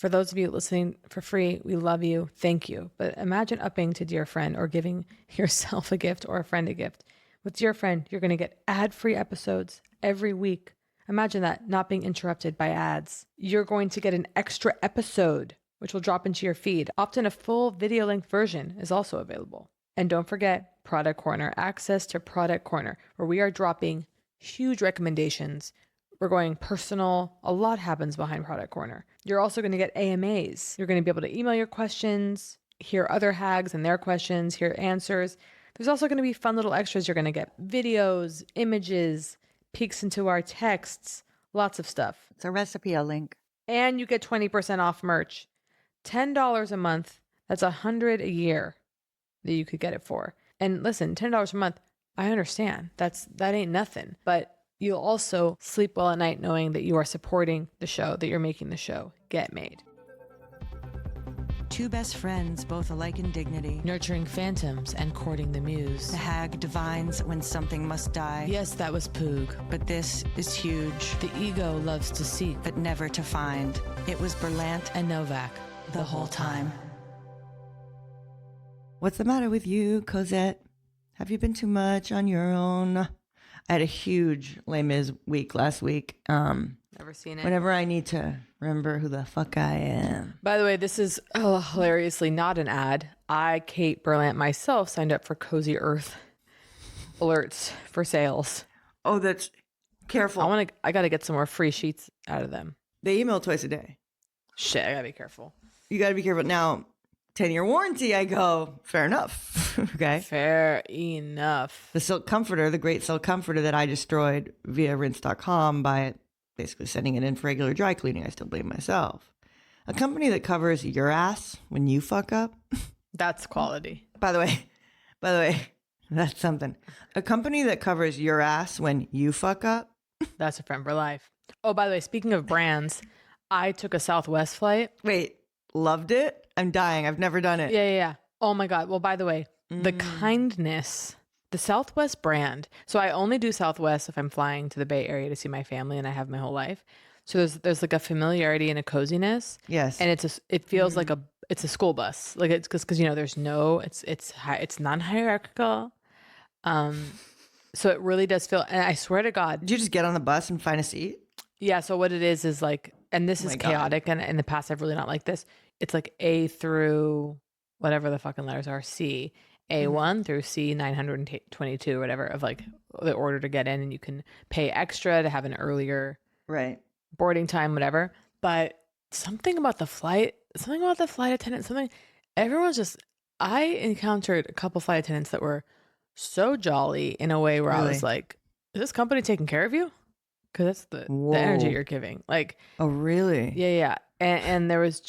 For those of you listening for free, we love you. Thank you. But imagine upping to Dear Friend or giving yourself a gift or a friend a gift. With Dear Friend, you're going to get ad-free episodes every week. Imagine that, not being interrupted by ads. You're going to get an extra episode, which will drop into your feed. Often a full video-length version is also available. And don't forget Product Corner, access to Product Corner, where we are dropping huge recommendations. We're going personal. A lot happens behind Product Corner. You're also going to get AMAs. You're going to be able to email your questions, hear other hags and their questions, hear answers. There's also going to be fun little extras. You're going to get videos, images, peeks into our texts, lots of stuff. It's a recipe, I'll link. And you get 20% off merch. $10 a month. That's $100 a year that you could get it for. And listen, $10 a month, I understand. That ain't nothing. But you'll also sleep well at night knowing that you are supporting the show, that you're making the show get made. Two best friends, both alike in dignity. Nurturing phantoms and courting the muse. The hag divines when something must die. Yes, that was Poog. But this is huge. The ego loves to seek, But never to find. It was Berlant and Novak the whole time. What's the matter with you, Cosette? Have you been too much on your own? I had a huge Les Mis week last week. Never seen it. Whenever I need to remember who the fuck I am. By the way, this is hilariously not an ad. I, Kate Berlant, myself signed up for Cozy Earth alerts for sales. Oh, that's careful. I got to get some more free sheets out of them. They email twice a day. Shit, I got to be careful. You got to be careful. Now, 10-year warranty, I go, fair enough. Okay. Fair enough. The silk comforter, the great silk comforter that I destroyed via rinse.com by basically sending it in for regular dry cleaning. I still blame myself. A company that covers your ass when you fuck up. That's quality. By the way, that's something. A company that covers your ass when you fuck up. That's a friend for life. Oh, by the way, speaking of brands, I took a Southwest flight. Wait, loved it? I'm dying. I've never done it. Yeah. Oh my God. Well, by the way, the kindness, the Southwest brand. So I only do Southwest if I'm flying to the Bay Area to see my family, and I have my whole life. So there's like a familiarity and a coziness. Yes. And it feels like it's a school bus. Like it's because there's it's non-hierarchical. So it really does feel, and I swear to God. Did you just get on the bus and find a seat? Yeah. So what it is like, and this is chaotic, and in the past I've really not liked this. It's like A through whatever the fucking letters are, C. A1 through C 922 or whatever of like the order to get in, and you can pay extra to have an earlier boarding time, whatever. But something about the flight attendant, I encountered a couple flight attendants that were so jolly in a way where I was like, is this company taking care of you? Because that's the energy you're giving. Like, oh, really? Yeah. And there was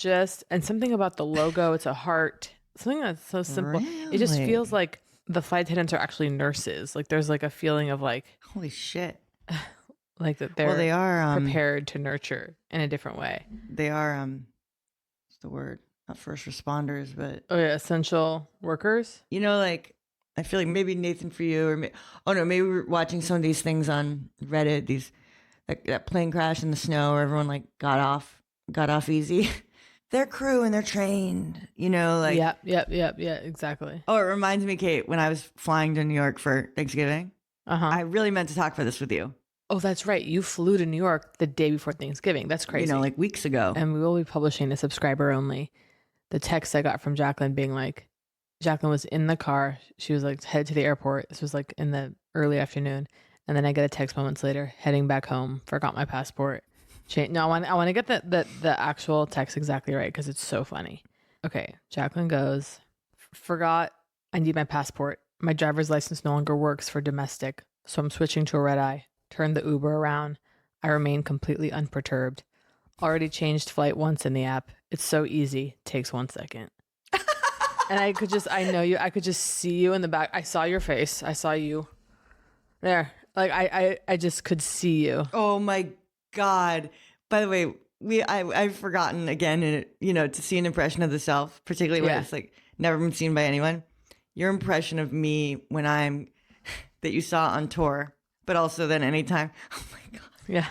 and something about the logo, it's a heart. Something that's so simple. Really? It just feels like the flight attendants are actually nurses. Like there's like a feeling of like, holy shit, like that they're they are prepared to nurture in a different way. They are what's the word? Not first responders, but essential workers. You know, like I feel like maybe Nathan for you, or maybe we're watching some of these things on Reddit. These that plane crash in the snow, where everyone like got off easy. Their crew and they're trained, you know, like. Yeah, exactly. Oh, it reminds me, Kate, when I was flying to New York for Thanksgiving, I really meant to talk about this with you. Oh, that's right. You flew to New York the day before Thanksgiving. That's crazy. You know, like weeks ago. And we will be publishing a subscriber only. The text I got from Jacqueline being like, Jacqueline was in the car. She was like headed to the airport. This was like in the early afternoon. And then I get a text moments later, heading back home, forgot my passport. No, I want to get the actual text exactly right because it's so funny. Okay, Jacqueline goes, forgot I need my passport. My driver's license no longer works for domestic, so I'm switching to a red eye. Turned the Uber around. I remain completely unperturbed. Already changed flight once in the app. It's so easy. Takes 1 second. And I could just see you in the back. I saw your face. I saw you there. Like I just could see you. Oh my God. By the way, I've forgotten again, to see an impression of the self, particularly when it's like never been seen by anyone. Your impression of me when that you saw on tour, but also then anytime. Oh my God. Yeah.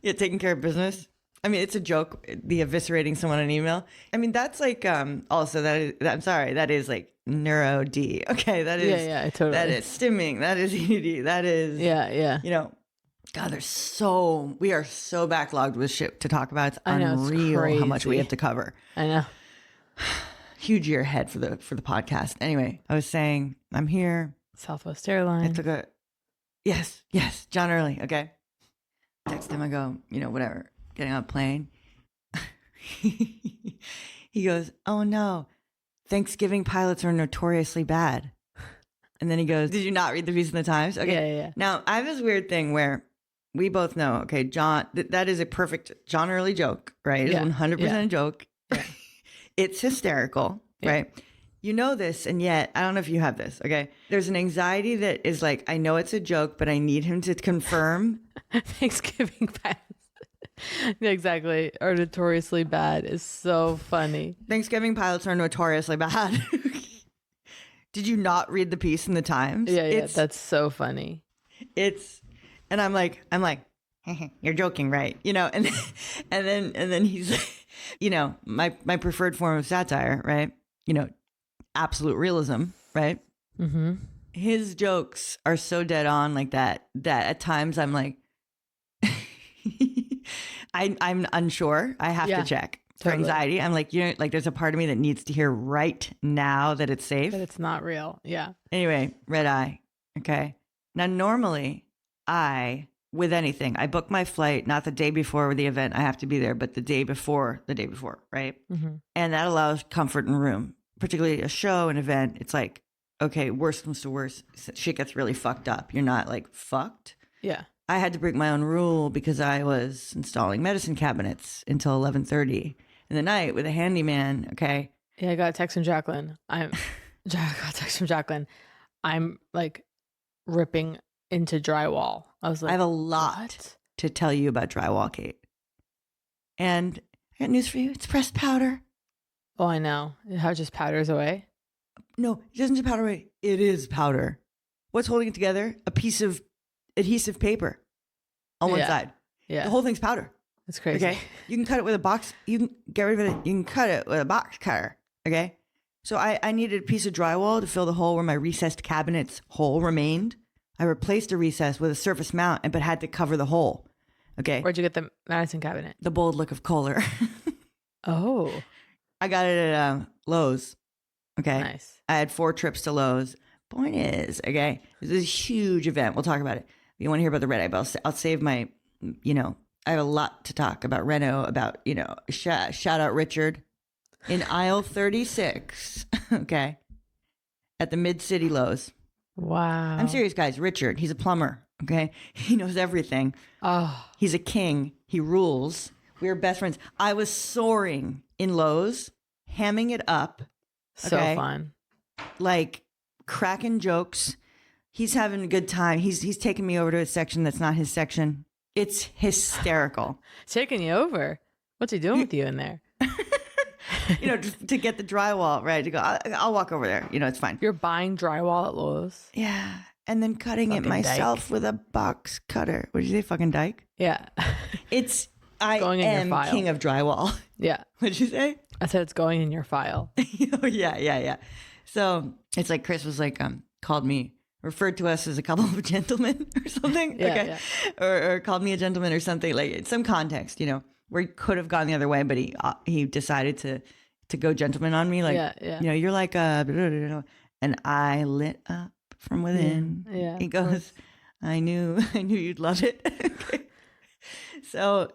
Yeah. Taking care of business. I mean, it's a joke, the eviscerating someone on email. I mean, that's like, also I'm sorry, that is like neuro D. Okay. That is, totally. that is stimming. That is ED. That is, Yeah. you know, God, we are so backlogged with shit to talk about. It's I know, it's unreal how much we crazy. have to cover. I know. Huge year ahead for the podcast. Anyway, I was saying, I'm here. Southwest Airline. I took yes, John Early. Okay. Text him. I go, whatever. Getting on a plane. He goes, oh no, Thanksgiving pilots are notoriously bad. And then he goes, did you not read the piece in the Times? Okay. Yeah. Now, I have this weird thing where we both know, okay, John, that is a perfect John Early joke, right? It's 100% a joke. Yeah. It's hysterical, right? You know this, and yet, I don't know if you have this, okay? There's an anxiety that is like, I know it's a joke, but I need him to confirm. Thanksgiving pilots. Yeah, exactly. Are notoriously bad is so funny. Thanksgiving pilots are notoriously bad. Did you not read the piece in the Times? Yeah, that's so funny. And I'm like, you're joking, right? And then he's like, my preferred form of satire, right? Absolute realism, right? Mm-hmm. His jokes are so dead on like that at times I'm like, I'm unsure. I have to check for anxiety. I'm like, like there's a part of me that needs to hear right now that it's safe. That it's not real. Yeah. Anyway, red eye. Okay. Now, normally with anything, I book my flight, not the day before the event, I have to be there, but the day before, right? Mm-hmm. And that allows comfort in room, particularly a show, an event. It's like, okay, worst comes to worst, shit gets really fucked up. You're not like fucked. Yeah. I had to break my own rule because I was installing medicine cabinets until 11:30 in the night with a handyman. Okay. Yeah, I got a text from Jacqueline. I'm like ripping into drywall. I was like, I have a lot to tell you about drywall, Kate. And I got news for you. It's pressed powder. Oh, I know. How it just powders away. No, it doesn't just powder away. It is powder. What's holding it together? A piece of adhesive paper on one side. Yeah. The whole thing's powder. It's crazy. Okay. You can cut it with a box. You can get rid of it. You can cut it with a box cutter. Okay. So I needed a piece of drywall to fill the hole where my recessed cabinet's hole remained. I replaced a recess with a surface mount, but had to cover the hole. Okay. Where'd you get the Madison cabinet? The bold look of Kohler. Oh. I got it at Lowe's. Okay. Nice. I had 4 trips to Lowe's. Point is, okay, this is a huge event. We'll talk about it. You want to hear about the red eye, but I'll save my, I have a lot to talk about Reno, about, shout out Richard in aisle 36. Okay. At the Mid-City Lowe's. Wow. I'm serious, guys. Richard, he's a plumber. Okay. He knows everything. Oh. He's a king. He rules. We were best friends. I was soaring in Lowe's, hamming it up. So okay? fun. Like cracking jokes. He's having a good time. He's taking me over to a section that's not his section. It's hysterical. Taking you over. What's he doing with you in there? Just to get the drywall, right? To go, I'll walk over there. It's fine. You're buying drywall at Lowe's? Yeah. And then cutting Fucking it myself dyke. with a box cutter. What did you say? Fucking dyke? Yeah. I going in your am file. king of drywall. Yeah. What did you say? I said it's going in your file. Oh, yeah. So it's like Chris was like, called me, referred to us as a couple of gentlemen or something. Yeah, okay. Or called me a gentleman or something, like in some context, where he could have gone the other way, but he decided to go gentleman on me. Like, Yeah. You're like, and I lit up from within. Yeah. He goes, I knew you'd love it. Okay. So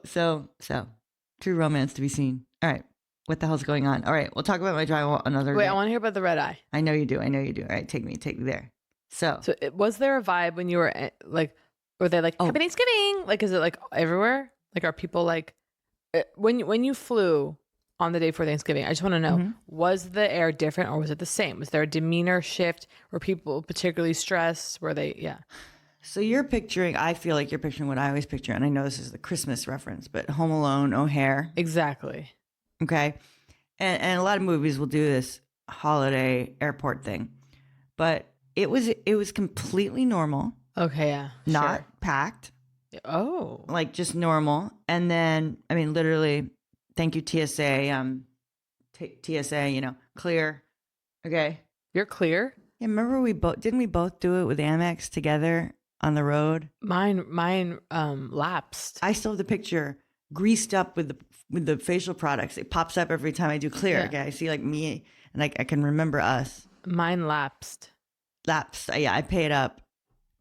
true romance to be seen. All right. What the hell's going on? All right. We'll talk about my drywall another Wait, day. I want to hear about the red eye. I know you do. All right. Take me there. So Was there a vibe when you were like, were they like, Happy Thanksgiving? Like, is it like everywhere? Like, are people like, when you flew on the day before Thanksgiving, I just want to know, was the air different or was it the same? Was there a demeanor shift? Were people particularly stressed? Were they, So I feel like you're picturing what I always picture. And I know this is the Christmas reference, but Home Alone, O'Hare. Exactly. Okay. And a lot of movies will do this holiday airport thing, but it was completely normal. Okay. Yeah. Not packed. Oh. like just normal. And then, I mean, literally, thank you, TSA, TSA, clear. Okay. You're clear? Yeah, remember didn't we both do it with Amex together on the road? Mine lapsed. I still have the picture greased up with the facial products. It pops up every time I do clear. Yeah. Okay. I see like me and I can remember us. Mine lapsed. Lapsed. Yeah, I paid up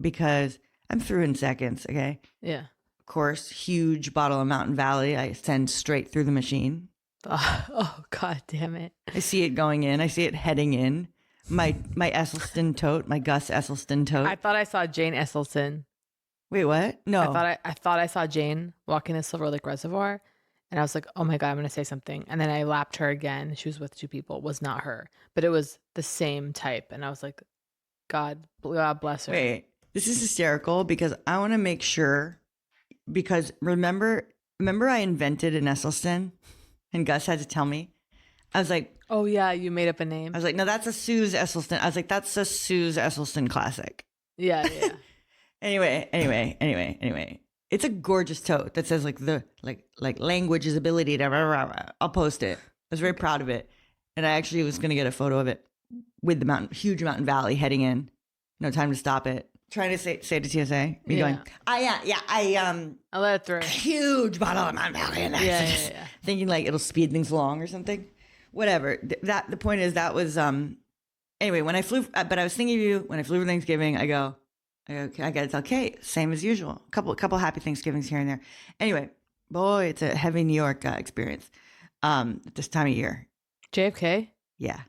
because I'm through in seconds. Okay. Yeah. Of course, huge bottle of Mountain Valley. I send straight through the machine. Oh, God damn it. I see it going in. I see it heading in. My Esselstyn tote, my Gus Esselstyn tote. I thought I saw Jane Esselstyn. Wait, what? No. I thought I saw Jane walking the Silver Lake Reservoir, and I was like, "Oh my God, I'm gonna say something." And then I lapped her again. She was with two people. It was not her, but it was the same type. And I was like, God bless her." Wait, this is hysterical because I want to make sure. Because remember I invented an Esselstyn, and Gus had to tell me. I was like, "Oh yeah, you made up a name." no, that's a Suze Esselstyn. I was like, that's a Suze Esselstyn classic. Yeah. Anyway. It's a gorgeous tote that says like language is ability to rah, rah, rah. I'll post it. I was very proud of it. And I actually was gonna get a photo of it with the huge Mountain Valley heading in. No time to stop it. Trying to say to TSA. Me going, I let it through. huge bottle of Mountain Valley in there. Yeah. Thinking like it'll speed things along or something. Whatever. The point is that was anyway, when I flew, but I was thinking of you when I flew for Thanksgiving. I go, okay, I gotta tell Kate, same as usual. Couple happy Thanksgivings here and there. Anyway, boy, it's a heavy New York experience. At this time of year. JFK? Yeah.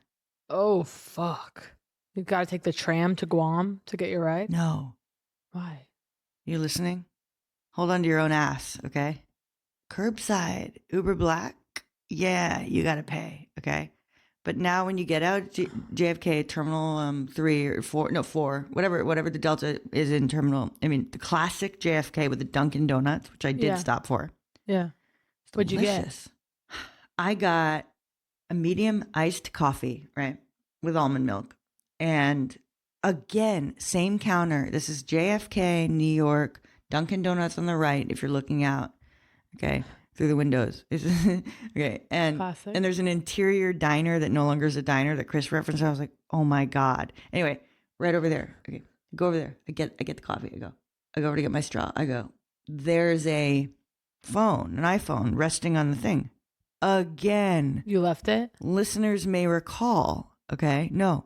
Oh fuck. You gotta take the tram to Guam to get your ride? No. Why? You listening? Hold on to your own ass, okay? Curbside, Uber Black. Yeah, you gotta pay, okay? But now when you get out JFK Terminal 3 or 4, no 4, whatever the Delta is in Terminal, I mean the classic JFK with the Dunkin' Donuts, which I did stop for. Yeah. What'd you get? I got a medium iced coffee, right, with almond milk. And again, same counter. This is JFK, New York, Dunkin' Donuts on the right if you're looking out, okay, through the windows. Okay, and Classic. and there's an interior diner that no longer is a diner that Chris referenced. I was like, oh my God. Anyway, right over there. Okay, go over there. I get the coffee. I go over to get my straw. I go, there's an iPhone resting on the thing. Again. You left it? Listeners may recall, okay? No.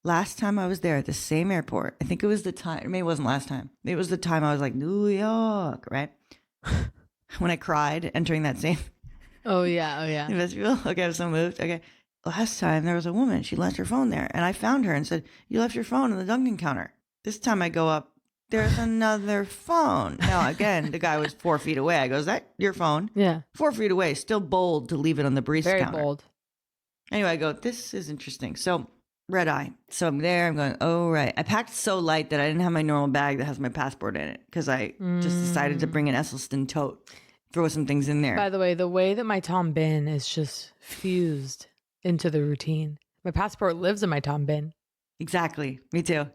Last time I was there at the same airport, I think it was the time, maybe it wasn't last time. It was the time I was like, New York, right? When I cried entering that same Oh yeah. vestibule. Okay, I was so moved. Okay. Last time there was a woman, she left her phone there. And I found her and said, you left your phone on the Dunkin' counter. This time I go up, there's another phone. Now, again, the guy was 4 feet away. I go, is that your phone? Yeah. 4 feet away, still bold to leave it on the barista Very counter. bold. Anyway, I go, this is interesting. So, red eye. So I'm there. I'm going, oh, right. I packed so light that I didn't have my normal bag that has my passport in it because I just decided to bring an Esselstyn tote, throw some things in there. By the way, the way that my Tom bin is just fused into the routine. My passport lives in my Tom bin. Exactly. Me too.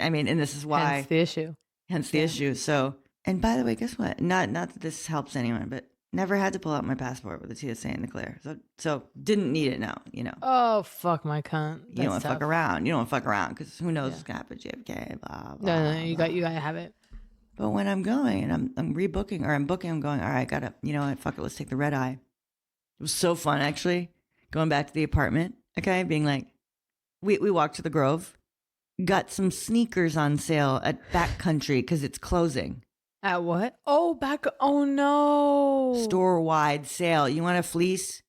I mean, and this is why. Hence the issue. Hence the issue. So, and by the way, guess what? Not that this helps anyone, but never had to pull out my passport with the TSA and the clear. So didn't need it now, Oh, fuck my cunt. You don't want to fuck around. You don't want to fuck around because who knows what's going to happen at JFK, blah, blah. No, you got to have it. But when I'm going and I'm rebooking or I'm booking, I'm going, all right, what, fuck it, let's take the red eye. It was so fun, actually, going back to the apartment, okay, being like, we walked to the Grove, got some sneakers on sale at Backcountry because it's closing. At what? Oh, oh no. Store-wide sale. You want a fleece?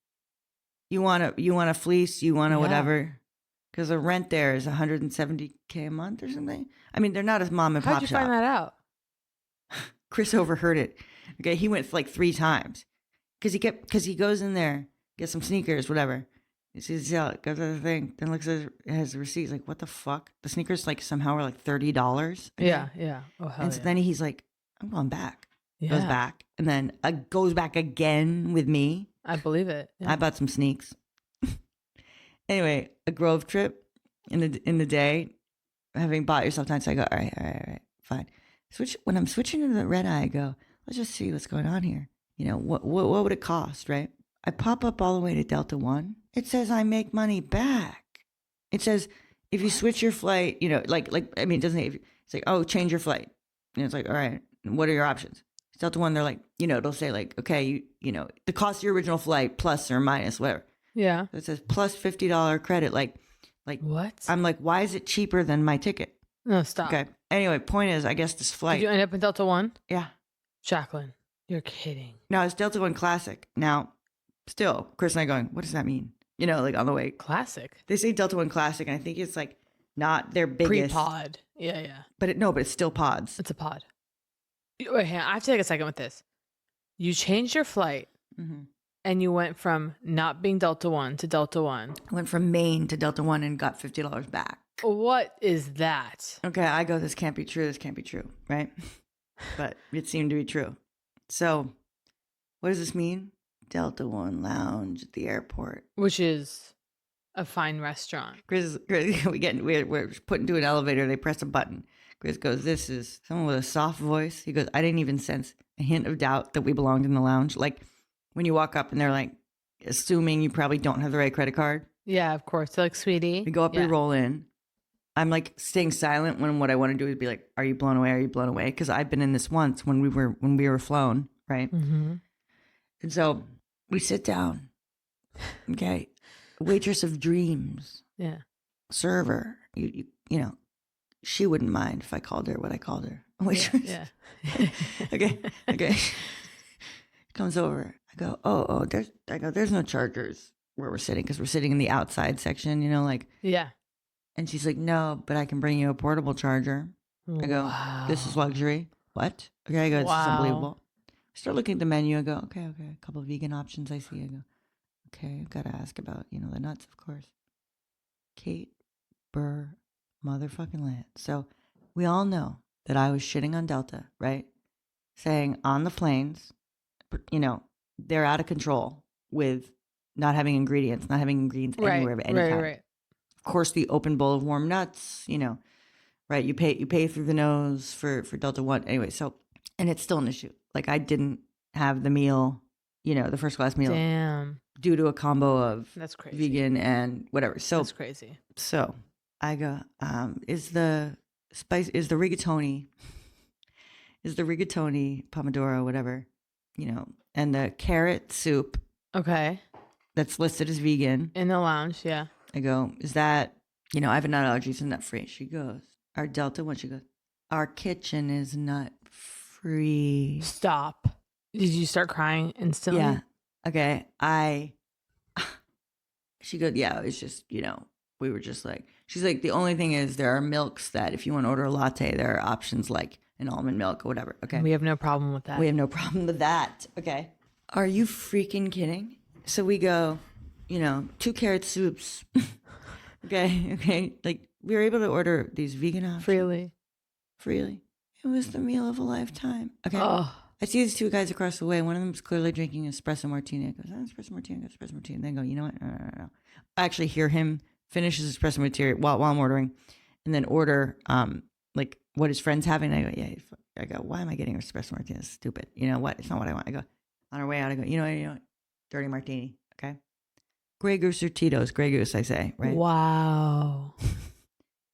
You want a fleece? You want a whatever? Because the rent there is $170K a month or something. I mean, they're not a mom and pop shop. How'd you find that out? Chris overheard it. Okay, he went like 3 times because he goes in there, gets some sneakers, whatever. He sees goes to the thing, then looks at his receipt. He's like, what the fuck? The sneakers like somehow were like $30. Yeah. Oh hell. And so then he's like, I'm going back. Yeah. Goes back and then goes back again with me. I believe it. Yeah. I bought some sneaks. Anyway, a Grove trip in the day, having bought yourself time. So I go, all right, fine. When I'm switching to the red eye, I go, let's just see what's going on here. You know, what would it cost, right? I pop up all the way to Delta One. It says I make money back. It says if you switch your flight, you know, I mean, it doesn't. It's like, oh, change your flight. And it's like, all right, what are your options? Delta One, they're like, you know, it'll say like, okay, you know, the cost of your original flight plus or minus whatever. Yeah. So it says plus $50 credit. Like what? I'm like, why is it cheaper than my ticket? No, stop. Okay. Anyway, point is, I guess this flight. Did you end up in Delta One? Yeah. Jacqueline, you're kidding. Now it's Delta One Classic. Now, still, Chris and I going, what does that mean? You know, like on the way. Classic. They say Delta One Classic, and I think it's like not their biggest. Pre-pod. Yeah. But it's still pods. It's a pod. Wait, hang on. I have to take a second with this. You changed your flight, and you went from not being Delta One to Delta One. I went from Maine to Delta One and got $50 back. What is that? Okay, I go, this can't be true. This can't be true, right? But it seemed to be true. So, what does this mean? Delta One Lounge at the airport, Which is a fine restaurant. Chris we're put into an elevator. They press a button. Chris goes, "This is someone with a soft voice." He goes, "I didn't even sense a hint of doubt that we belonged in the lounge." Like when you walk up and they're like, assuming you probably don't have the right credit card. Yeah, of course. They're like, sweetie. We go up, we roll in. I'm like staying silent when what I want to do is be like, "Are you blown away? Are you blown away?" Because I've been in this once when we were flown, right? Mm-hmm. And so we sit down. Okay, waitress of dreams. Yeah. Server. You know, she wouldn't mind if I called her what I called her. Waitress. Yeah. Okay. Comes over. I go, there's no chargers where we're sitting because we're sitting in the outside section, you know, like. Yeah. And she's like, no, but I can bring you a portable charger. I go, this is luxury. What? Okay, I go, this is unbelievable. I start looking at the menu. I go, okay, a couple of vegan options I see. I go, okay, I've got to ask about, you know, the nuts, of course. Kate, Burr, motherfucking Lant. So we all know that I was shitting on Delta, right? Saying on the planes, you know, they're out of control with not having ingredients anywhere of any kind. Right. Of course, the open bowl of warm nuts, you know, right? You pay through the nose for Delta One. Anyway, so, and it's still an issue. Like I didn't have the meal, you know, the first class meal. Damn. Due to a combo of That's crazy. vegan and whatever. So that's crazy. So I go, is the rigatoni, pomodoro, whatever, you know, and the carrot soup. Okay. That's listed as vegan. In the lounge, yeah. I go, is that, you know, I have a nut allergy, so nut free. She goes, our Delta One, she goes, our kitchen is nut free. Stop. Did you start crying instantly? Yeah. Okay. She goes, yeah, it's just, you know, we were just like, she's like, the only thing is there are milks that if you want to order a latte, there are options like an almond milk or whatever. Okay. We have no problem with that. We have no problem with that. Okay. Are you freaking kidding? So we go, you know, 2 carrot soups. Okay. Like we were able to order these vegan options. Freely. It was the meal of a lifetime. Okay. Oh. I see these 2 guys across the way. One of them's clearly drinking espresso martini. I go, espresso martini, espresso martini. Then go, you know what? No. I actually hear him finish his espresso martini while I'm ordering, and then order like what his friend's having. And I go, yeah. I go, why am I getting espresso martini? It's stupid. You know what? It's not what I want. I go, on our way out, I go, you know what? Dirty martini. Okay. Grey Goose or Tito's? Grey Goose, I say, right? Wow.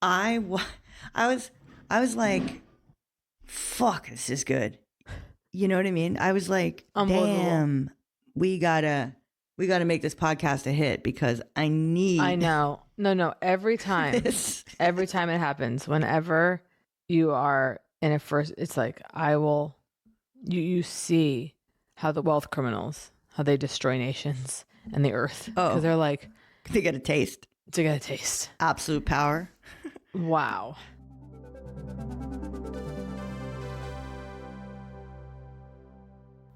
I was like, fuck, this is good. You know what I mean? I was like, damn, we gotta make this podcast a hit because I know. No. Every time it happens, whenever you are in a first, it's like, you see how the wealth criminals, how they destroy nations and the earth. Because they're like, they get a taste. To get a taste. Absolute power. Wow.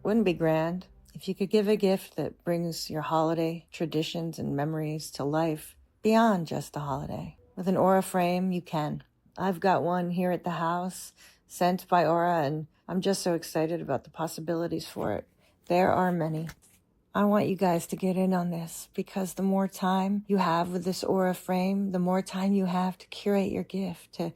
Wouldn't be grand if you could give a gift that brings your holiday traditions and memories to life beyond just the holiday. With an Aura frame, you can. I've got one here at the house, sent by Aura, and I'm just so excited about the possibilities for it. There are many. I want you guys to get in on this because the more time you have with this Aura frame, the more time you have to curate your gift, to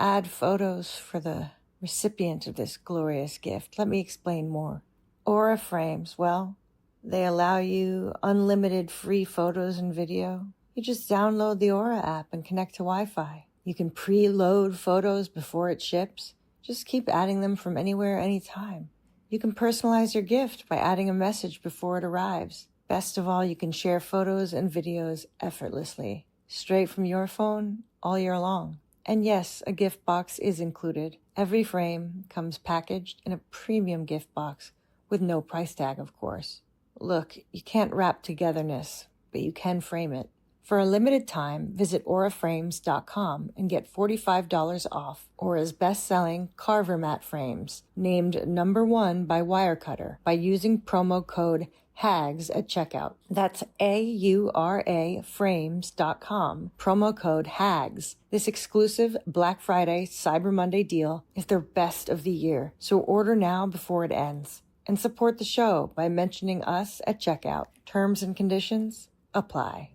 add photos for the recipient of this glorious gift. Let me explain more. Aura frames, well, they allow you unlimited free photos and video. You just download the Aura app and connect to Wi-Fi. You can preload photos before it ships. Just keep adding them from anywhere, anytime. You can personalize your gift by adding a message before it arrives. Best of all, you can share photos and videos effortlessly, straight from your phone all year long. And yes, a gift box is included. Every frame comes packaged in a premium gift box with no price tag, of course. Look, you can't wrap togetherness, but you can frame it. For a limited time, visit auraframes.com and get $45 off Aura's best-selling Carver mat frames, named #1 by Wirecutter, by using promo code HAGS at checkout. That's AURA frames.com, promo code HAGS. This exclusive Black Friday, Cyber Monday deal is their best of the year, so order now before it ends. And support the show by mentioning us at checkout. Terms and conditions apply.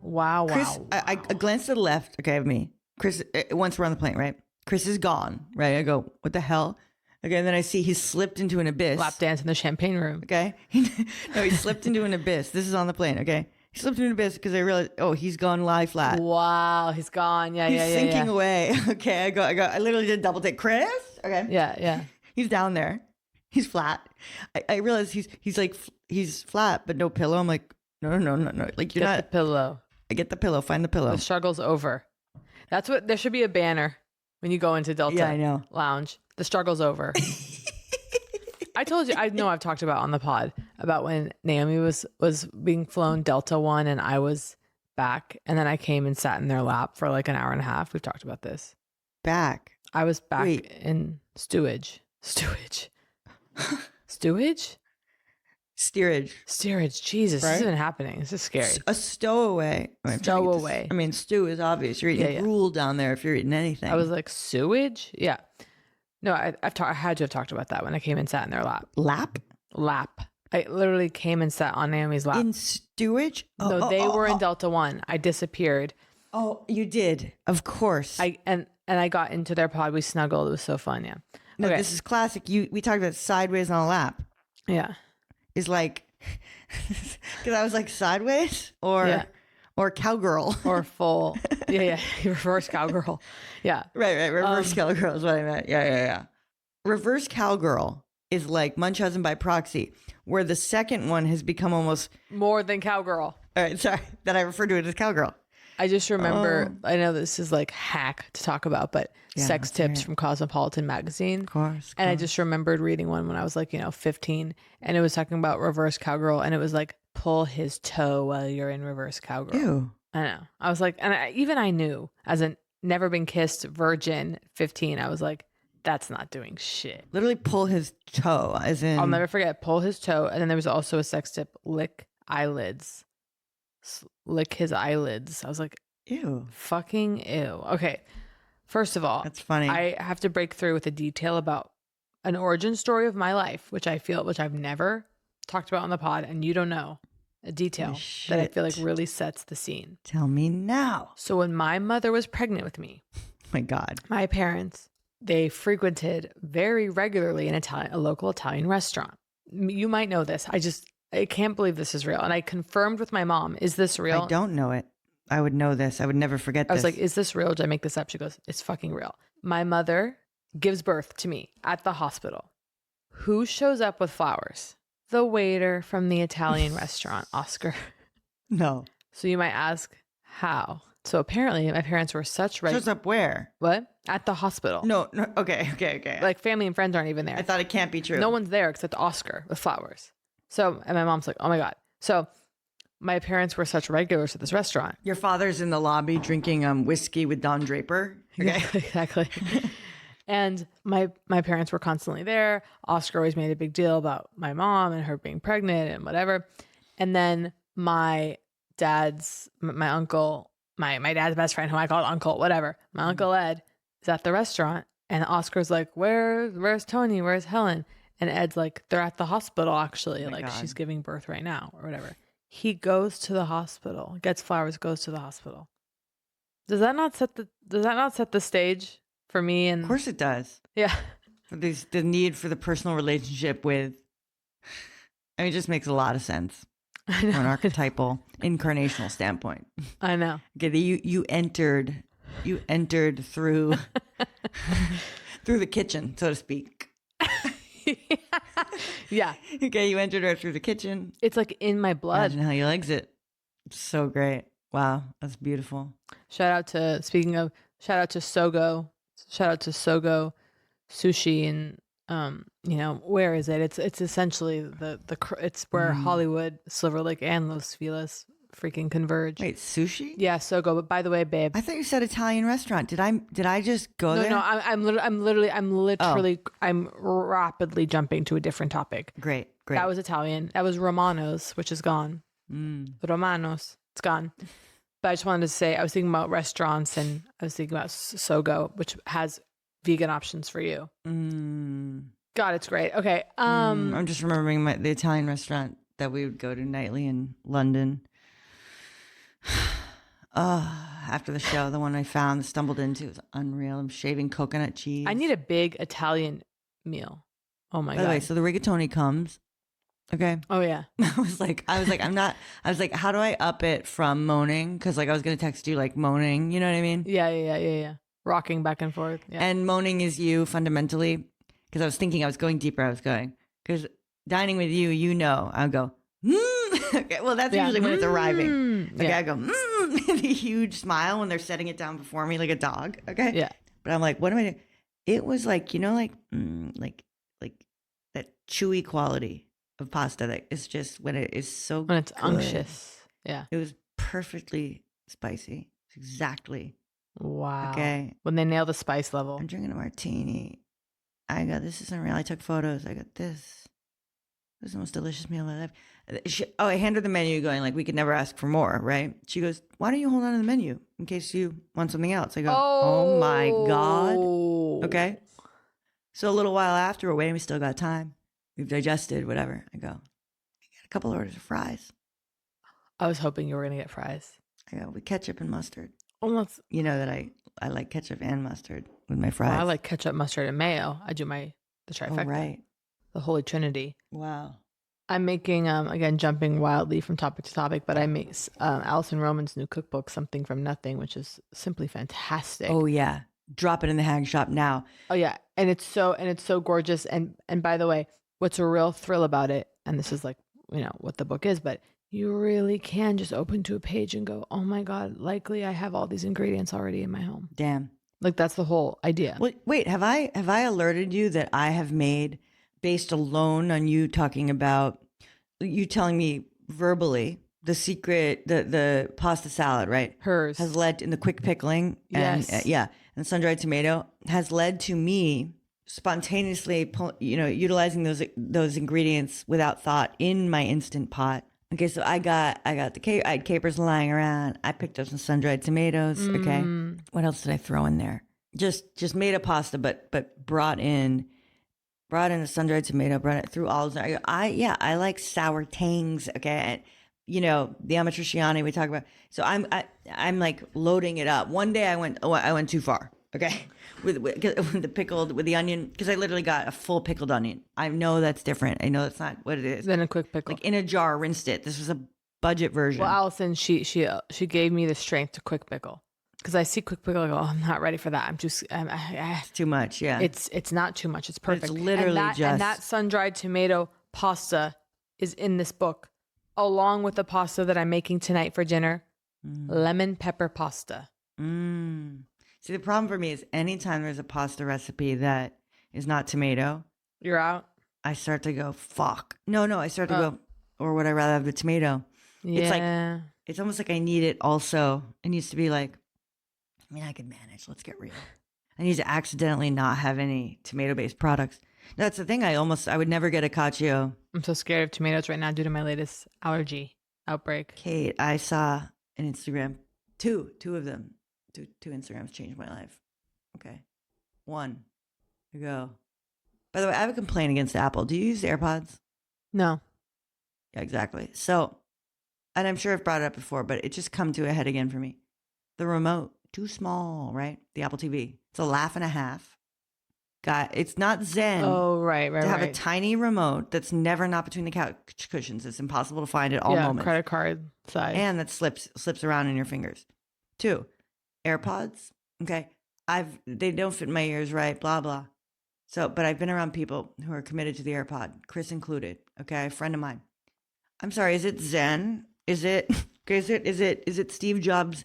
Wow. Chris, I glanced to the left. Okay, of me. Chris, once we're on the plane, right? Chris is gone, right? I go, what the hell? Okay, and then I see he's slipped into an abyss. Lap dance in the champagne room. Okay. No, he slipped into an abyss. This is on the plane, okay? He slipped into an abyss because I realized, oh, he's gone lie flat. Wow, he's gone. Yeah, He's sinking yeah. away. Okay, I literally did a double take. Chris? Okay. Yeah. He's down there. He's flat. I realize he's flat, but no pillow. I'm like, no. Like, you're Get not. the pillow. I get the pillow. Find the pillow. The struggle's over. That's what, there should be a banner when you go into Delta Yeah, I know. Lounge. The struggle's over. I told you, I know I've talked about on the pod about when Naomi was being flown Delta One and I was back, and then I came and sat in their lap for like an hour and a half. We've talked about this. Back. I was back Wait. in stewage. Steerage. Jesus, this Right? has been happening. This is scary. A stowaway. Stowaway. I mean, stew is obvious. You're eating Yeah. gruel down there if you're eating anything. I was like, sewage? Yeah. No, I had to have talked about that when I came and sat in their lap. lap I literally came and sat on Naomi's lap. in stewage. No, they were in Delta One. I disappeared. Oh, you did, of course. And I got into their pod. We snuggled. It was so fun. Yeah. No, Okay. this is classic. We talked about sideways on a lap. Yeah. Is like, because I was like sideways or cowgirl. Or full. Yeah. Reverse cowgirl. Yeah. Right. Reverse cowgirl is what I meant. Yeah. Reverse cowgirl is like Munchausen by proxy, where the second one has become almost. More than cowgirl. All right, sorry that I refer to it as cowgirl. I just remember, I know this is like hack to talk about, but sex tips from Cosmopolitan magazine. Of course. And I just remembered reading one when I was like, 15, and it was talking about reverse cowgirl, and it was like, pull his toe while you're in reverse cowgirl. Ew. I know. I was like, and I knew as a never been kissed virgin 15, I was like, that's not doing shit. Literally pull his toe, as in. I'll never forget, pull his toe. And then there was also a sex tip, lick eyelids. Lick his eyelids. I was like, Ew. fucking ew. Okay. First of all, That's funny. I have to break through with a detail about an origin story of my life, which I've never talked about on the pod, and you don't know. A detail that I feel like really sets the scene. Tell me now. So when my mother was pregnant with me, My God. my parents, they frequented very regularly a local Italian restaurant. You might know this. I can't believe this is real. And I confirmed with my mom, is this real? I don't know it. I would know this. I would never forget this. I was like, is this real? Did I make this up? She goes, it's fucking real. My mother gives birth to me at the hospital. Who shows up with flowers? The waiter from the Italian restaurant, Oscar. No. So you might ask, how? So apparently my parents were such Shows up where? What? At the hospital. No. Okay. Like family and friends aren't even there. I thought it can't be true. No one's there except Oscar with flowers. So, and my mom's like, oh my God. So my parents were such regulars at this restaurant. Your father's in the lobby drinking whiskey with Don Draper. Okay. Exactly. And my parents were constantly there. Oscar always made a big deal about my mom and her being pregnant and whatever. And then my uncle, my dad's best friend, who I called uncle, whatever, my Uncle Ed is at the restaurant. And Oscar's like, where's Tony? Where's Helen? And Ed's like, they're at the hospital, actually. Oh my like, God. she's giving birth right now or whatever. He goes to the hospital, gets flowers, goes to the hospital. Does that not set the stage for me? And Of course it does. yeah. There's the need for the personal relationship with. I mean, it just makes a lot of sense I from an know. archetypal, incarnational standpoint. I know. Okay, you entered through through the kitchen, so to speak. Yeah. Okay, you entered right through the kitchen. It's like in my blood. Imagine how you'll exit. So great. Wow, that's beautiful. Shout out to Sogo. Shout out to Sogo Sushi and where is it? It's essentially it's where Hollywood, Silver Lake, and Los Feliz freaking converge. Wait, sushi? Yeah, Sogo. But by the way, babe, I thought you said Italian restaurant. Did I just go no, there? no, I'm rapidly jumping to a different topic. Great. That was Italian. That was Romano's, which is gone. Romano's, it's gone. But I just wanted to say, I was thinking about restaurants, and I was thinking about Sogo, which has vegan options for you. God, it's great. Okay. I'm just remembering the Italian restaurant that we would go to nightly in London. After the show, the one I stumbled into was unreal. I'm shaving coconut cheese. I need a big Italian meal. Oh my By the God. way, so the rigatoni comes. Okay. Oh yeah. I was like, how do I up it from moaning? Because like I was gonna text you like moaning, you know what I mean? Yeah. Rocking back and forth. Yeah. And moaning is you fundamentally. Because I was thinking I was going deeper. Because dining with you, I'll go, Okay, well, that's usually when it's arriving. Okay, I go, the huge smile when they're setting it down before me like a dog. Okay. Yeah. But I'm like, what am I doing? It was like, like that chewy quality of pasta that is just when it is so When it's good. unctuous. Yeah. It was perfectly spicy. Exactly. Wow. Okay. When they nail the spice level. I'm drinking a martini. I go, this isn't real. I took photos. I got this. This is the most delicious meal I have. I hand her the menu going like, we could never ask for more, right? She goes, why don't you hold on to the menu in case you want something else? I go, oh my God. Okay. So a little while after we're waiting, we still got time. We've digested, whatever. I go, I got a couple orders of fries. I was hoping you were going to get fries. I go, with ketchup and mustard. Almost. You know that I like ketchup and mustard with my fries. Well, I like ketchup, mustard, and mayo. I do the trifecta. Oh, right. The Holy Trinity. Wow. I'm making, again, jumping wildly from topic to topic, but I make Alison Roman's new cookbook, Something from Nothing, which is simply fantastic. Oh, yeah. Drop it in the hag shop now. Oh, yeah. And it's so gorgeous. And by the way, what's a real thrill about it, and this is like, what the book is, but you really can just open to a page and go, oh my God, likely I have all these ingredients already in my home. Damn. Like that's the whole idea. Well, wait, have I alerted you that I have made, based alone on you talking about, you telling me verbally, the secret, the pasta salad, right? Hers. Has led in the quick pickling. And, Yes. And sun-dried tomato has led to me spontaneously, utilizing those ingredients without thought in my Instant Pot. Okay, so I had capers lying around. I picked up some sun-dried tomatoes. Okay, what else did I throw in there? Just made a pasta, but brought in a sun-dried tomato. Brought it through olives. I like sour tangs. Okay, and, the amatriciani we talk about. So I'm like loading it up. One day I went too far. Okay, with the onion, because I literally got a full pickled onion. I know that's different. I know that's not what it is. Then a quick pickle. Like in a jar, rinsed it. This was a budget version. Well, Allison, she gave me the strength to quick pickle, because I see quick pickle. I go, oh, I'm not ready for that. It's too much. Yeah, it's not too much. It's perfect. It's literally and that sun-dried tomato pasta is in this book, along with the pasta that I'm making tonight for dinner, lemon pepper pasta. See, the problem for me is anytime there's a pasta recipe that is not tomato, You're out. I start to go, fuck. No, I start to go, or would I rather have the tomato? Yeah. It's like, it's almost like I need it also. It needs to be like, I could manage. Let's get real. I need to accidentally not have any tomato-based products. That's the thing. I would never get a cacio. I'm so scared of tomatoes right now due to my latest allergy outbreak. Kate, I saw an Instagram, two of them. Two Instagrams changed my life. Okay. One, I go. By the way, I have a complaint against Apple. Do you use AirPods? No. Yeah, exactly. So, and I'm sure I've brought it up before, but it just come to a head again for me. The remote. too small, right? The Apple TV. It's a laugh and a half. It's not Zen. Oh, right. To have a tiny remote that's never not between the couch cushions. It's impossible to find at all moments. Credit card size. And that slips around in your fingers. 2, AirPods. Okay. They don't fit in my ears right, blah, blah. So, but I've been around people who are committed to the AirPod, Chris included. Okay. A friend of mine. I'm sorry. Is it Zen? Is it Steve Jobs,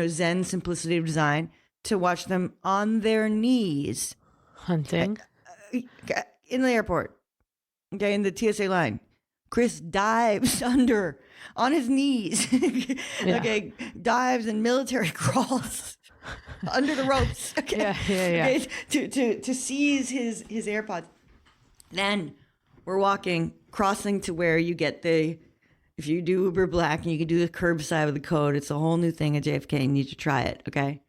Zen simplicity of design to watch them on their knees? Hunting. In the airport. Okay. In the TSA line. Chris dives under on his knees. Okay. Dives and military crawls under the ropes. Okay. Yeah. Okay, to seize his AirPods. Then we're crossing to where you get if you do Uber Black and you can do the curbside with the code, it's a whole new thing at JFK. You need to try it. Okay.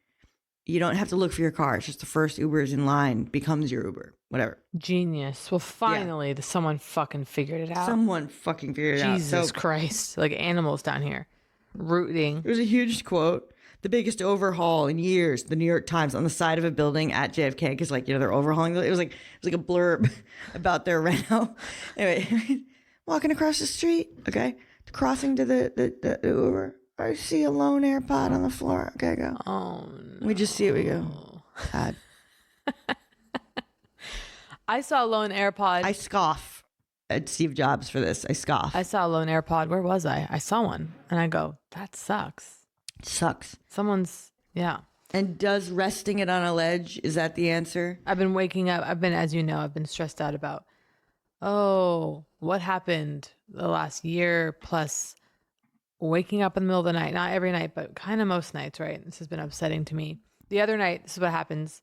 You don't have to look for your car. It's just the first Ubers in line becomes your Uber. Whatever. Genius. Well, finally, someone fucking figured it out. Someone fucking figured it out. Jesus Christ. Like animals down here. Rooting. There's a huge quote. The biggest overhaul in years. The New York Times on the side of a building at JFK. Because they're overhauling. It was like a blurb about their reno. Anyway, walking across the street. Okay. Crossing to the Uber. I see a lone AirPod on the floor. Okay, go. Oh, no. We just see it. We go. God. I saw a lone AirPod. I scoff at Steve Jobs for this. I scoff. I saw a lone AirPod. Where was I? I saw one. And I go, that sucks. It sucks. Someone's, yeah. And does resting it on a ledge, is that the answer? I've been waking up. As you know, I've been stressed out about, what happened the last year plus waking up in the middle of the night. Not every night, but kind of most nights, right? This has been upsetting to me. The other night, this is what happens.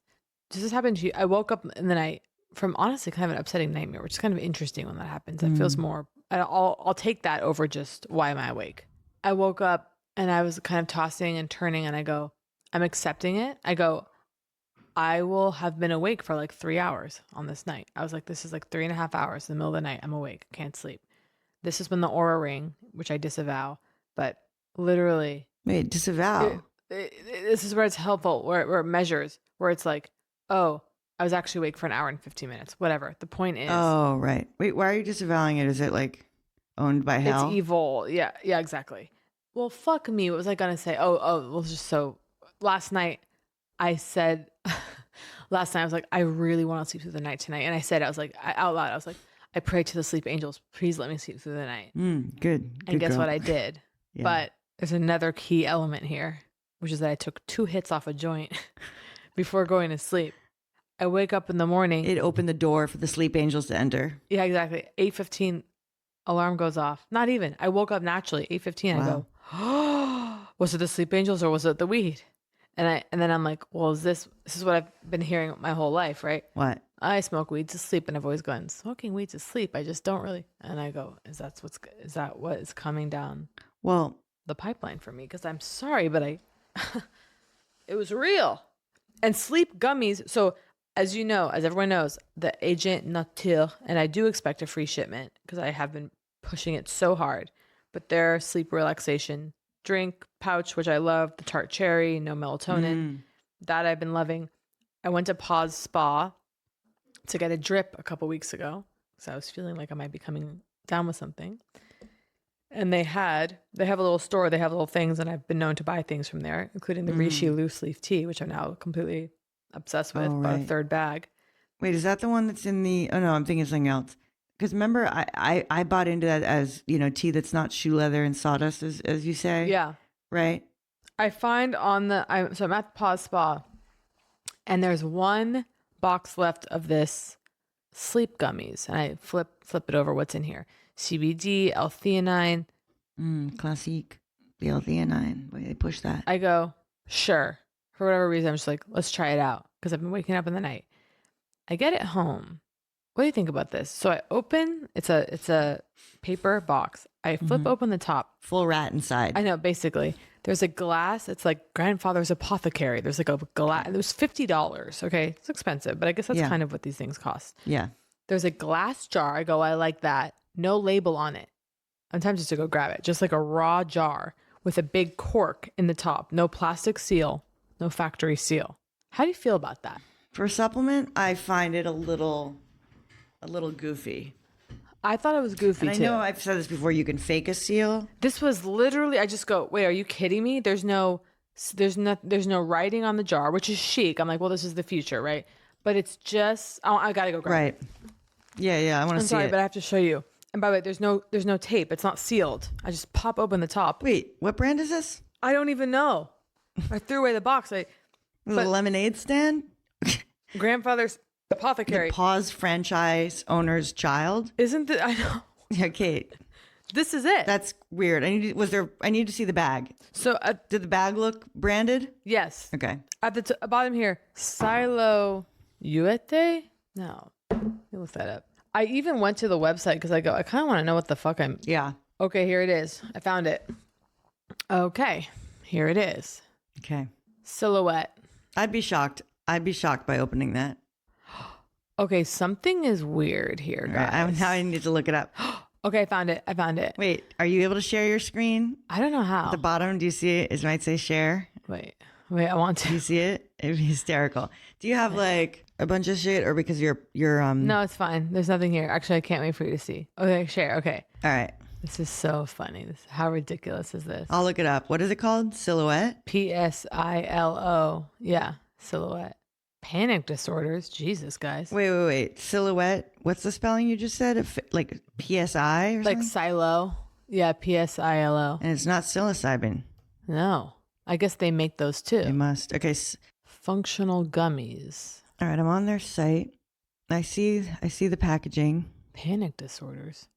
Does this happen to you? I woke up in the night from honestly kind of an upsetting nightmare, which is kind of interesting when that happens. It feels more, I'll take that over just why am I awake? I woke up and I was kind of tossing and turning and I go, I'm accepting it. I go, I will have been awake for like 3 hours on this night. I was like, this is like 3.5 hours in the middle of the night. I'm awake. Can't sleep. This is when the aura ring, which I disavow, but literally. Wait, disavow? This is where it's helpful, where it measures, where it's like, oh, I was actually awake for an hour and 15 minutes. Whatever. The point is. Oh, right. Wait, why are you disavowing it? Is it like owned by hell? It's evil. Yeah, exactly. Well, fuck me. What was I going to say? Well, just so last night I said, I was like, I really want to sleep through the night tonight. And I said, out loud, I was like, I pray to the sleep angels, please let me sleep through the night. Good. And guess girl. what I did? Yeah. But there's another key element here, which is that I took 2 hits off a joint before going to sleep. I wake up in the morning. It opened the door for the sleep angels to enter. Yeah, exactly. 8:15, alarm goes off. Not even. I woke up naturally. 8:15. Wow. I go, oh, was it the sleep angels or was it the weed? And then I'm like, well, this is what I've been hearing my whole life, right? What? I smoke weed to sleep, and I've always gone, smoking weed to sleep. I just don't really. And I go, is that what is coming down? Well, the pipeline for me, because I'm sorry, but it was real. And sleep gummies. So as you know, as everyone knows, the Agent Nature, and I do expect a free shipment because I have been pushing it so hard, but their sleep relaxation drink pouch, which I love, the tart cherry, no melatonin, that I've been loving. I went to Pause Spa to get a drip a couple weeks ago because I was feeling like I might be coming down with something. And they have a little store, they have little things, and I've been known to buy things from there, including the Rishi loose leaf tea, which I'm now completely obsessed with, about a third bag. Wait, is that the one that's in the, oh no, I'm thinking something else. Because remember, I bought into that as, tea that's not shoe leather and sawdust, as you say. Yeah. Right? I find I'm at the Pause Spa, and there's one box left of this sleep gummies, and I flip it over what's in here. CBD, L-theanine. Classique. The L-theanine. Why they push that? I go, sure. For whatever reason, I'm just like, let's try it out. Because I've been waking up in the night. I get it home. What do you think about this? So I open, it's a paper box. I flip open the top. Full rat inside. I know, basically. There's a glass. It's like grandfather's apothecary. There's like a glass. It was $50. Okay. It's expensive, but I guess that's kind of what these things cost. Yeah. There's a glass jar. I go, I like that. No label on it. I'm tempted to go grab it. Just like a raw jar with a big cork in the top. No plastic seal. no factory seal. How do you feel about that? For a supplement, I find it a little goofy. I thought it was goofy And I too. know I've said this before. You can fake a seal. This was literally, I just go, wait, are you kidding me? There's no writing on the jar, which is chic. I'm like, well, this is the future, right? But it's just, I gotta go grab it. Right. Yeah. I want to I'm see sorry, it. but I have to show you. And by the way, there's no tape. It's not sealed. I just pop open the top. Wait, what brand is this? I don't even know. I threw away the box. The But- lemonade stand? Grandfather's apothecary. The Paws franchise owner's child? Isn't it? I know. Yeah, Kate. This is it. That's weird. I need to see the bag. So, Did the bag look branded? yes. Okay. At the bottom here, Silo Uete? No. Let me look that up. I even went to the website because I kind of want to know what the fuck I'm. Yeah. Okay, here it is. I found it. Okay, here it is. Okay. Silhouette. I'd be shocked. I'd be shocked by opening that. Okay, something is weird here, guys. Now I need to look it up. Okay, I found it. Wait, are you able to share your screen? I don't know how. At the bottom, do you see it? It might say share. Wait, I want Do you to. see it? It'd be hysterical. Do you have like a bunch of shit, or because you're No, it's fine. There's nothing here. Actually, I can't wait for you to see. Okay, share. Okay. All right, This is so funny. How ridiculous is this? I'll look it up. What is it called? Silhouette. PSILO. Yeah, silhouette. Panic disorders. Jesus, guys. Wait. Silhouette. What's the spelling you just said? Like PSI or Like something? silo. Yeah, PSILO. And it's not psilocybin. No. I guess they make those too. They must. Okay. Functional gummies. All right. I'm on their site. I see the packaging. Panic disorders.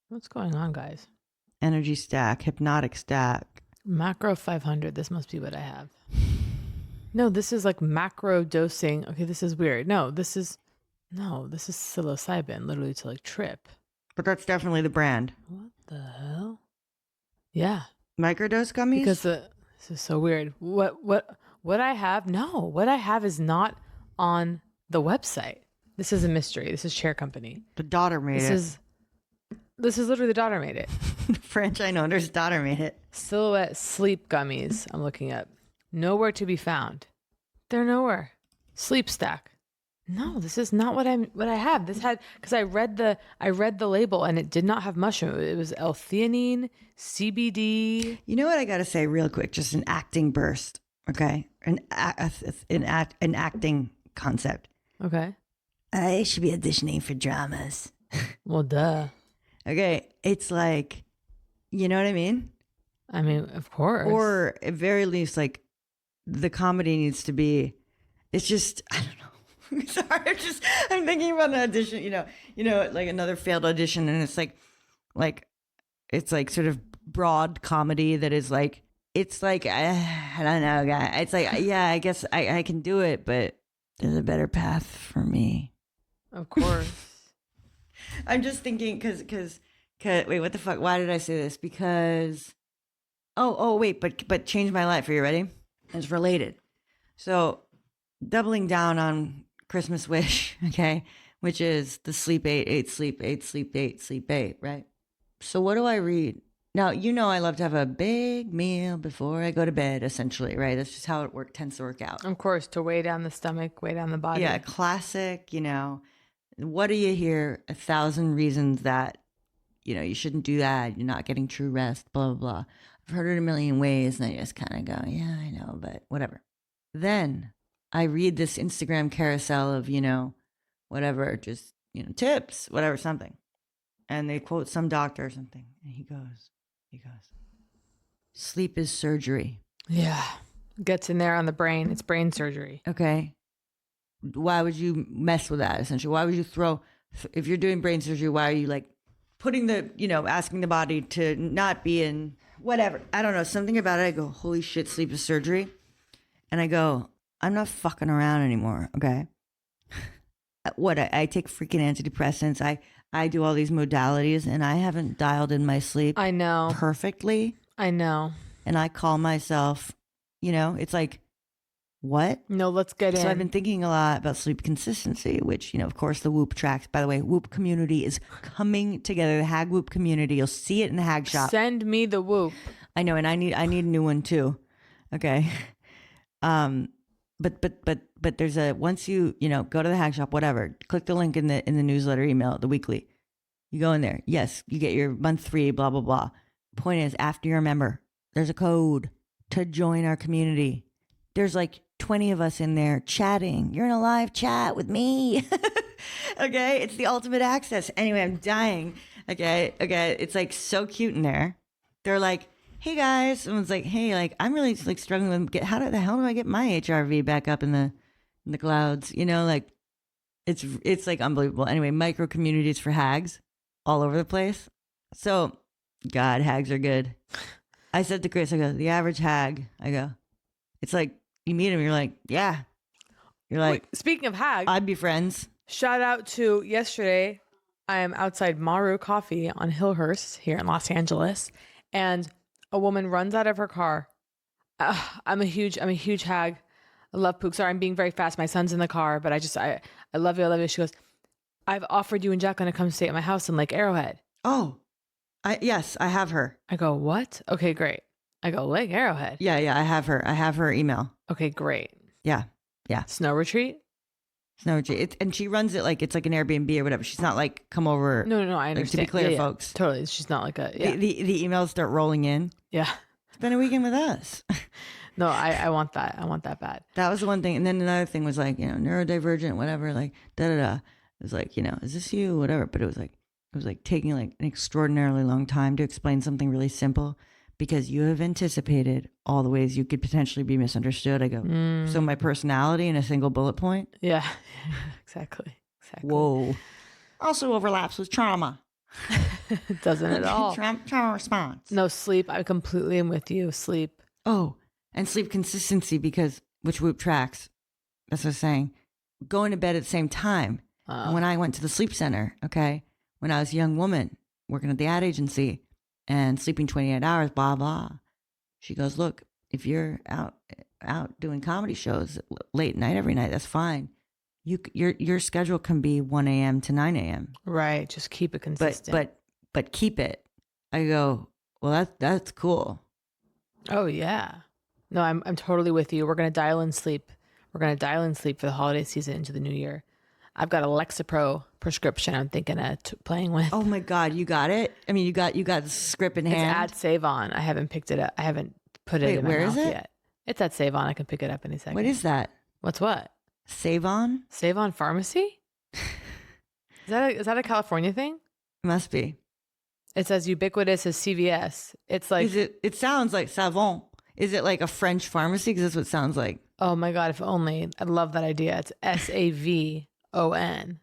What's going on, guys? Energy stack. Hypnotic stack. Macro 500. This must be what I have. No, this is like macro dosing. Okay, this is weird. This is psilocybin, literally to like trip. But that's definitely the brand. What the hell? Yeah, Microdose gummies. because this is so weird. What I have? No, what I have is not on the website. This is a mystery. This is Chair Company. the daughter made This is literally the daughter made it. Franchise owner's daughter made it. Silhouette sleep gummies. I'm looking up. Nowhere to be found. They're nowhere. Sleep stack. No, this is not what I have. This had, because I read the label and it did not have mushroom. It was L-theanine, CBD. You know what I got to say real quick? Just an acting burst, okay? An acting concept. Okay. I should be auditioning for dramas. Well, duh. Okay, it's like, you know what I mean? I mean, of course. Or at very least, like the comedy needs to be. It's just I don't know. Sorry, I'm thinking about an audition. You know, like another failed audition, and it's like sort of broad comedy that is like it's like I don't know, guy. It's like yeah, I guess I can do it, but there's a better path for me. Of course. I'm just thinking because wait, what the fuck? Why did I say this? Because wait, but change my life. Are you ready? It's related. So doubling down on Christmas wish, okay, which is the sleep 8, sleep 8, sleep 8, sleep 8, right? So what do I read? Now, you know I love to have a big meal before I go to bed, essentially, right? That's just how it tends to work out. Of course, to weigh down the stomach, weigh down the body. Yeah, classic, what do you hear? 1,000 reasons that, you shouldn't do that. You're not getting true rest, blah, blah, blah. I've heard it a million ways, and I just kind of go, yeah, I know, but whatever. Then I read this Instagram carousel of, whatever, just, tips, whatever, something. And they quote some doctor or something. And he goes, sleep is surgery. Yeah. Gets in there on the brain. It's brain surgery. Okay. Why would you mess with that, essentially? Why would you if you're doing brain surgery, why are you like putting asking the body to not be in whatever? I don't know. Something about it. I go, holy shit, sleep is surgery. And I go, I'm not fucking around anymore. Okay. I take freaking antidepressants. I do all these modalities and I haven't dialed in my sleep I know. perfectly. I know. And I call myself, it's like, what? No, let's get in. So I've been thinking a lot about sleep consistency, which, of course, the Whoop tracks. By the way, Whoop community is coming together. The Hag Whoop community. You'll see it in the Hag shop. Send me the Whoop. I know, and I need a new one too. Okay. But there's a, once you go to the hag shop, whatever, click the link in the newsletter email, the weekly. You go in there. Yes, you get your month free, blah, blah, blah. Point is, after you're a member, there's a code to join our community. There's like 20 of us in there chatting. You're in a live chat with me. Okay. It's the ultimate access. Anyway, I'm dying. Okay. It's like so cute in there. They're like, hey guys. Someone's like, hey, like I'm really like struggling with how the hell do I get my HRV back up in the clouds? Like it's like unbelievable. Anyway, micro communities for hags all over the place. So God, hags are good. I said to Chris, I go, the average hag, I go, it's like you meet him, you're like, yeah. You're like, Wait, speaking of hags, I'd be friends. shout out to yesterday. I am outside Maru Coffee on Hillhurst here in Los Angeles, and a woman runs out of her car. I'm a huge hag. I love Poog. Sorry, I'm being very fast. My son's in the car, but I love you. I love you. She goes, I've offered you and Jacqueline to come stay at my house in Lake Arrowhead. Oh, yes, I have her. I go, what? Okay, great. I go, Lake Arrowhead. Yeah, I have her. I have her email. Okay, great. Yeah. Snow retreat? Snow retreat. And she runs it like it's like an Airbnb or whatever. She's not like come over. No, I understand. Like, to be clear, folks. Totally. She's not like a, yeah. The emails start rolling in. Yeah. Spend a weekend with us. No, I want that. I want that bad. That was the one thing. And then another thing was like, neurodivergent, whatever, like da-da-da. It was like, is this you? Whatever. But it was like taking like an extraordinarily long time to explain something really simple because you have anticipated all the ways you could potentially be misunderstood. I go, so my personality in a single bullet point? Yeah, exactly. Whoa. Also overlaps with trauma. It doesn't at all. Trauma response. No, sleep. I completely am with you. Sleep. Oh, and sleep consistency because, which Whoop tracks. That's what I was saying. Going to bed at the same time. And when I went to the sleep center, okay, when I was a young woman working at the ad agency and sleeping 28 hours, blah, blah. She goes, look, if you're out doing comedy shows late night every night, that's fine. Your schedule can be 1 a.m. to 9 a.m. Right. Just keep it consistent. But keep it. I go, well, that's cool. Oh, yeah. No, I'm totally with you. We're going to dial in sleep. We're going to dial in sleep for the holiday season into the new year. I've got a Lexapro prescription I'm thinking of playing with. Oh my God, you got it? I mean, you got the script in hand. It's at Save On. I haven't picked it up. I haven't put it in my mouth yet. It's at Save On. I can pick it up any second. What is that? What's what? Save On? Save On Pharmacy? Is that a California thing? Must be. It's as ubiquitous as CVS. It's like it sounds like Savon. Is it like a French pharmacy? Because that's what it sounds like. Oh my God, if only. I'd love that idea. It's SAVON.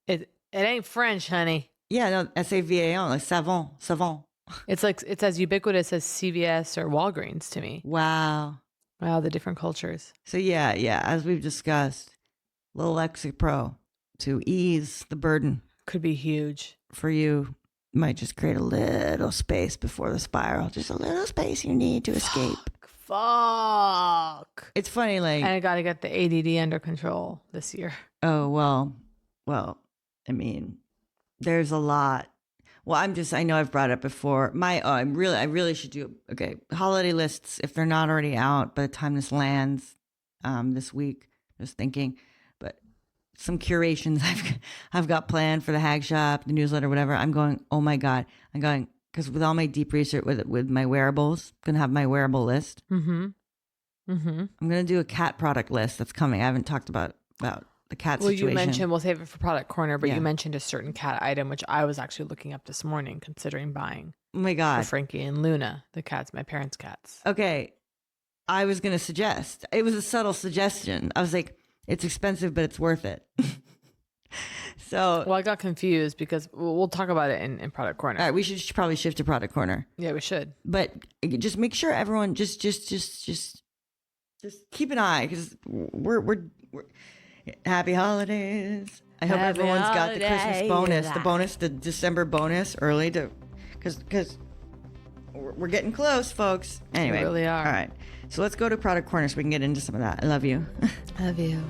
It ain't French, honey. Yeah, no, SAVAN, like Savon. It's as ubiquitous as CVS or Walgreens to me. Wow, the different cultures. So yeah, as we've discussed, little Lexapro to ease the burden. Could be huge. For you, might just create a little space before the spiral. Just a little space you need to escape. Fuck. It's funny, like... And I got to get the ADD under control this year. Oh, well, I mean, there's a lot. Well, I know I've brought it up before. I really should do, okay, holiday lists, if they're not already out by the time this lands this week, just thinking, but some curations I've got planned for the hag shop, the newsletter, whatever. I'm going, oh my God. I'm going, because with all my deep research with my wearables, I'm going to have my wearable list. Mm-hmm. I'm going to do a cat product list that's coming. I haven't talked about the cat situation. You mentioned, we'll save it for Product Corner, but Yeah. you mentioned a certain cat item, which I was actually looking up this morning, considering buying. Oh my God. For Frankie and Luna, the cats, my parents' cats. Okay. I was going to suggest. It was a subtle suggestion. I was like, it's expensive, but it's worth it. So. Well, I got confused because we'll talk about it in Product Corner. All right. We should probably shift to Product Corner. Yeah, we should. But just make sure everyone just keep an eye because we're happy holidays. I hope Happy everyone's got the Christmas holidays. the December bonus early because we're getting close, folks. Anyway, We really are. All right. So let's go to Product Corner so we can get into some of that. I love you. Love you.